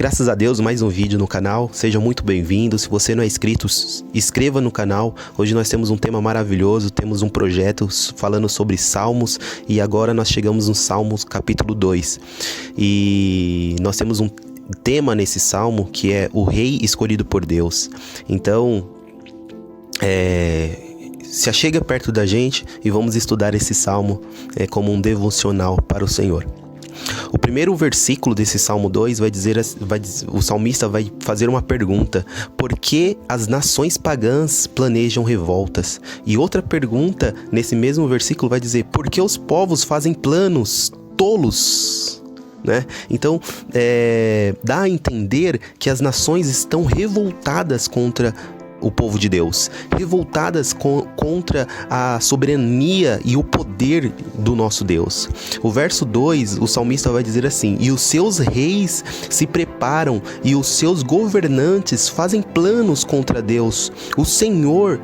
Graças a Deus, mais um vídeo no canal, seja muito bem-vindo. Se você não é inscrito, inscreva no canal. Hoje nós temos um tema maravilhoso, temos um projeto falando sobre Salmos e agora nós chegamos no Salmos capítulo 2. E nós temos um tema nesse Salmo que é o Rei escolhido por Deus. Então, se achega perto da gente e vamos estudar esse Salmo como um devocional para o Senhor. O primeiro versículo desse Salmo 2 o salmista vai fazer uma pergunta: por que as nações pagãs planejam revoltas? E outra pergunta nesse mesmo versículo vai dizer: por que os povos fazem planos tolos? Né? Então, dá a entender que as nações estão revoltadas contra o povo de Deus, revoltadas contra a soberania e o poder do nosso Deus. O verso 2, o salmista vai dizer assim: e os seus reis se preparam e os seus governantes fazem planos contra Deus, o Senhor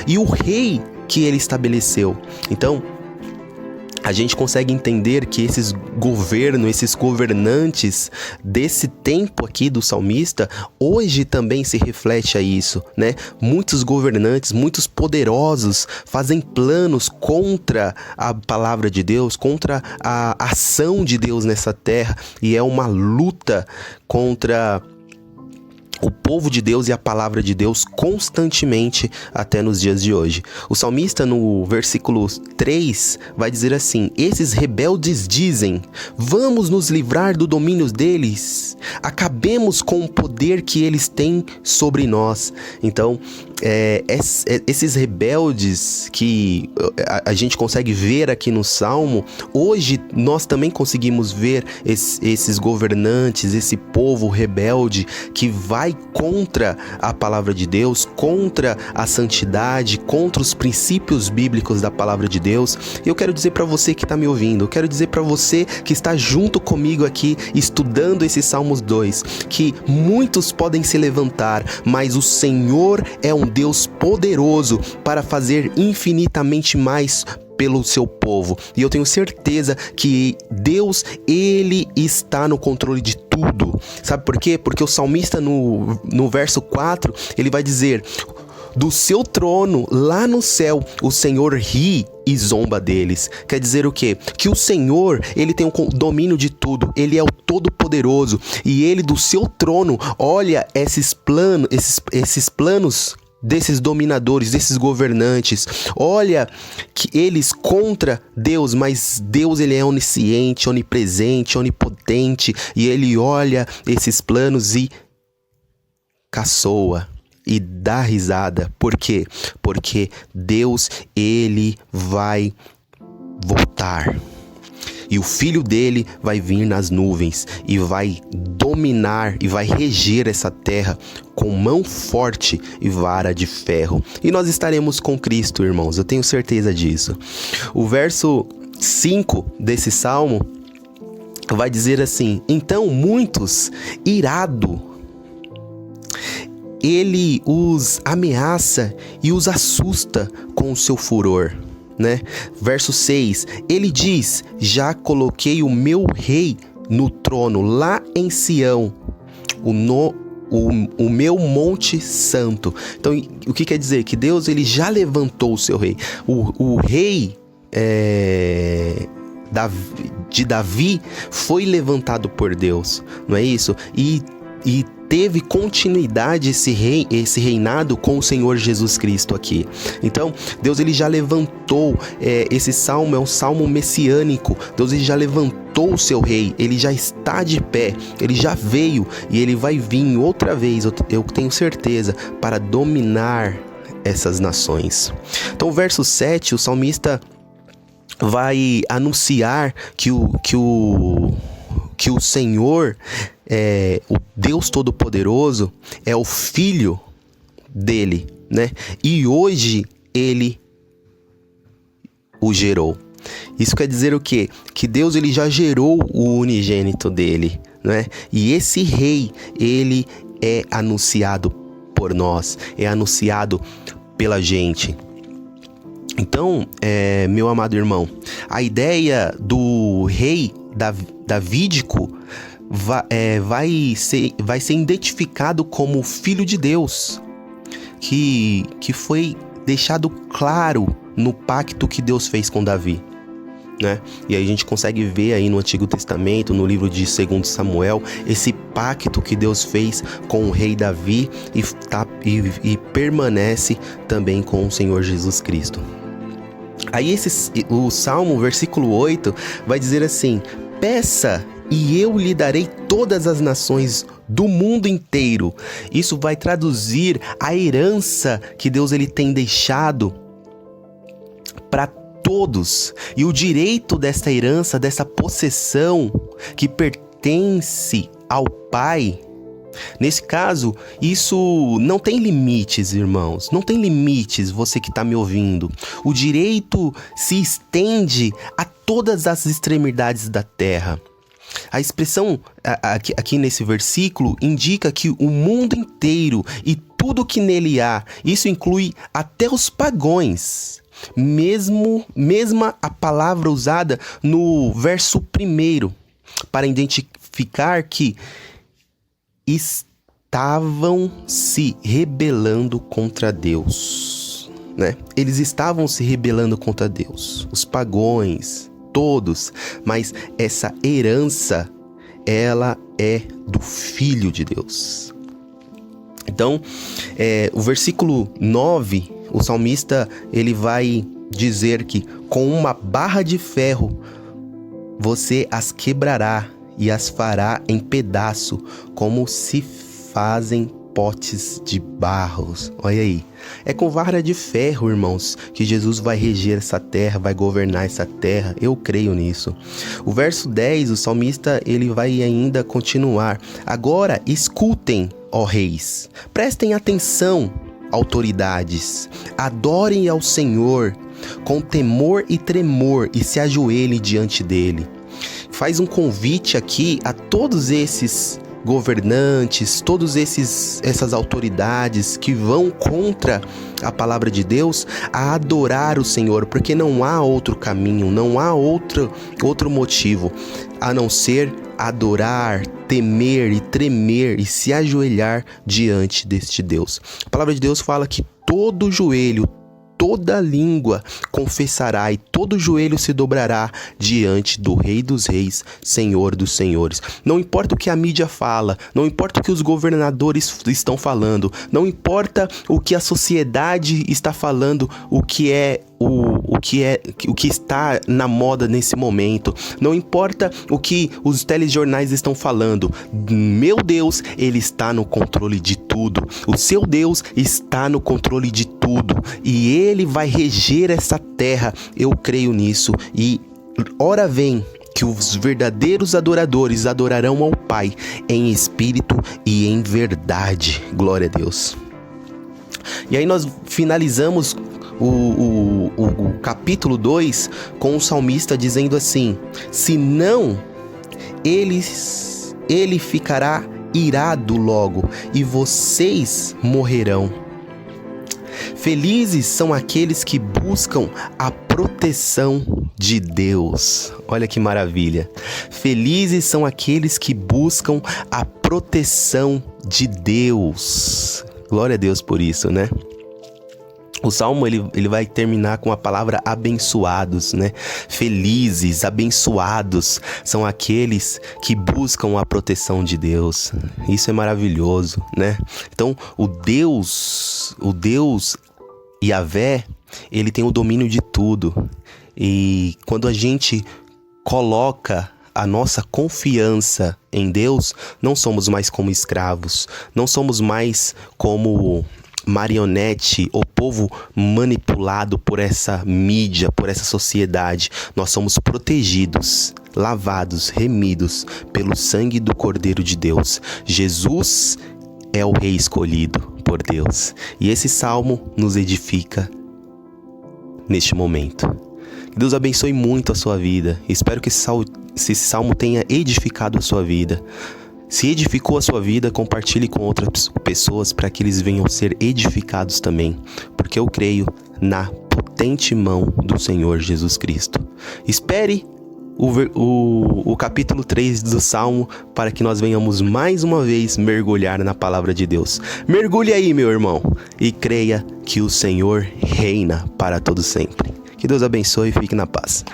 e o rei que ele estabeleceu. Então, a gente consegue entender que esses governantes desse tempo aqui do salmista, hoje também se reflete a isso, né? Muitos governantes, muitos poderosos fazem planos contra a palavra de Deus, contra a ação de Deus nessa terra, e é uma luta contra o povo de Deus e a palavra de Deus constantemente até nos dias de hoje. O salmista no versículo 3 vai dizer assim: esses rebeldes dizem, vamos nos livrar do domínio deles, acabemos com o poder que eles têm sobre nós. Então, esses rebeldes que a gente consegue ver aqui no Salmo, hoje nós também conseguimos ver esses governantes, esse povo rebelde que vai contra a palavra de Deus, contra a santidade, contra os princípios bíblicos da palavra de Deus. Eu quero dizer para você que está me ouvindo, eu quero dizer para você que está junto comigo aqui estudando esse Salmos 2, que muitos podem se levantar, mas o Senhor é um Deus poderoso para fazer infinitamente mais pelo seu povo. E eu tenho certeza que Deus, ele está no controle de tudo. Sabe por quê? Porque o salmista no verso 4, ele vai dizer: do seu trono lá no céu, o Senhor ri e zomba deles. Quer dizer o quê? Que o Senhor, ele tem o domínio de tudo. Ele é o Todo-Poderoso. E ele do seu trono olha esses planos desses dominadores, desses governantes. Olha que eles contra Deus, mas Deus, ele é onisciente, onipresente, onipotente, e ele olha esses planos e caçoa e dá risada. Por quê? Porque Deus, ele vai voltar. E o filho dele vai vir nas nuvens e vai dominar e vai reger essa terra com mão forte e vara de ferro. E nós estaremos com Cristo, irmãos, eu tenho certeza disso. O verso 5 desse salmo vai dizer assim: então muitos, irado, ele os ameaça e os assusta com o seu furor. Né? Verso 6, ele diz: já coloquei o meu rei no trono lá em Sião, o meu monte santo. Então, o que quer dizer? Que Deus, ele já levantou o seu rei. O rei de Davi foi levantado por Deus, não é isso? E teve continuidade esse reinado com o Senhor Jesus Cristo aqui. Então, Deus, ele já levantou, esse salmo é um salmo messiânico. Deus, ele já levantou o seu rei, ele já está de pé, ele já veio e ele vai vir outra vez, eu tenho certeza, para dominar essas nações. Então, o verso 7, o salmista vai anunciar que o Senhor, o Deus Todo-Poderoso, é o filho dele, né? E hoje ele o gerou. Isso quer dizer o quê? Que Deus, ele já gerou o unigênito dele, né? E esse rei, ele é anunciado por nós, é anunciado pela gente. Então, meu amado irmão, a ideia do rei davídico vai ser identificado como filho de Deus, que foi deixado claro no pacto que Deus fez com Davi, né? E aí a gente consegue ver aí no Antigo Testamento, no livro de 2 Samuel, esse pacto que Deus fez com o rei Davi e permanece também com o Senhor Jesus Cristo. Aí o Salmo, versículo 8, vai dizer assim: peça e eu lhe darei todas as nações do mundo inteiro. Isso vai traduzir a herança que Deus ele tem deixado para todos. E o direito desta herança, dessa possessão que pertence ao Pai. Nesse caso, isso não tem limites, irmãos. Não tem limites, você que está me ouvindo. O direito se estende a todas as extremidades da terra. A expressão aqui nesse versículo indica que o mundo inteiro e tudo que nele há, isso inclui até os pagões. Mesma a palavra usada no verso 1, para identificar que estavam se rebelando contra Deus, né? Eles estavam se rebelando contra Deus, os pagões, todos, mas essa herança, ela é do Filho de Deus. Então, o versículo 9, o salmista, ele vai dizer que com uma barra de ferro você as quebrará e as fará em pedaço, como se fazem potes de barros. Olha aí. É com vara de ferro, irmãos, que Jesus vai reger essa terra, vai governar essa terra. Eu creio nisso. O verso 10, o salmista, ele vai ainda continuar. Agora, escutem, ó reis. Prestem atenção, autoridades. Adorem ao Senhor com temor e tremor e se ajoelhem diante dele. Faz um convite aqui a todos esses governantes, todas essas autoridades que vão contra a palavra de Deus, a adorar o Senhor, porque não há outro caminho, não há outro motivo a não ser adorar, temer e tremer e se ajoelhar diante deste Deus. A palavra de Deus fala que todo joelho, toda língua confessará e todo joelho se dobrará diante do Rei dos Reis, Senhor dos Senhores. Não importa o que a mídia fala, não importa o que os governadores estão falando, não importa o que a sociedade está falando, o que está na moda nesse momento, não importa o que os telejornais estão falando, meu Deus, ele está no controle de tudo. O seu Deus está no controle de tudo e ele vai reger essa terra. Eu creio nisso e hora vem que os verdadeiros adoradores adorarão ao Pai em espírito e em verdade. Glória a Deus. E aí nós finalizamos o capítulo 2 com o salmista dizendo assim: senão ele ficará irado logo e vocês morrerão. Felizes são aqueles que buscam a proteção de Deus. Olha que maravilha. Felizes são aqueles que buscam a proteção de Deus. Glória a Deus por isso, né? O Salmo, ele vai terminar com a palavra abençoados, né? Felizes, abençoados são aqueles que buscam a proteção de Deus. Isso é maravilhoso, né? Então, o Deus Yahvé, ele tem o domínio de tudo. E quando a gente coloca a nossa confiança em Deus, não somos mais como escravos, não somos mais como marionete ou povo manipulado por essa mídia, por essa sociedade. Nós somos protegidos, lavados, remidos pelo sangue do Cordeiro de Deus. Jesus é o Rei escolhido por Deus. E esse salmo nos edifica neste momento. Que Deus abençoe muito a sua vida. Espero que esse salmo tenha edificado a sua vida. Se edificou a sua vida, compartilhe com outras pessoas para que eles venham ser edificados também, porque eu creio na potente mão do Senhor Jesus Cristo. Espere o capítulo 3 do Salmo para que nós venhamos mais uma vez mergulhar na palavra de Deus. Mergulhe aí, meu irmão, e creia que o Senhor reina para todo sempre. Que Deus abençoe e fique na paz.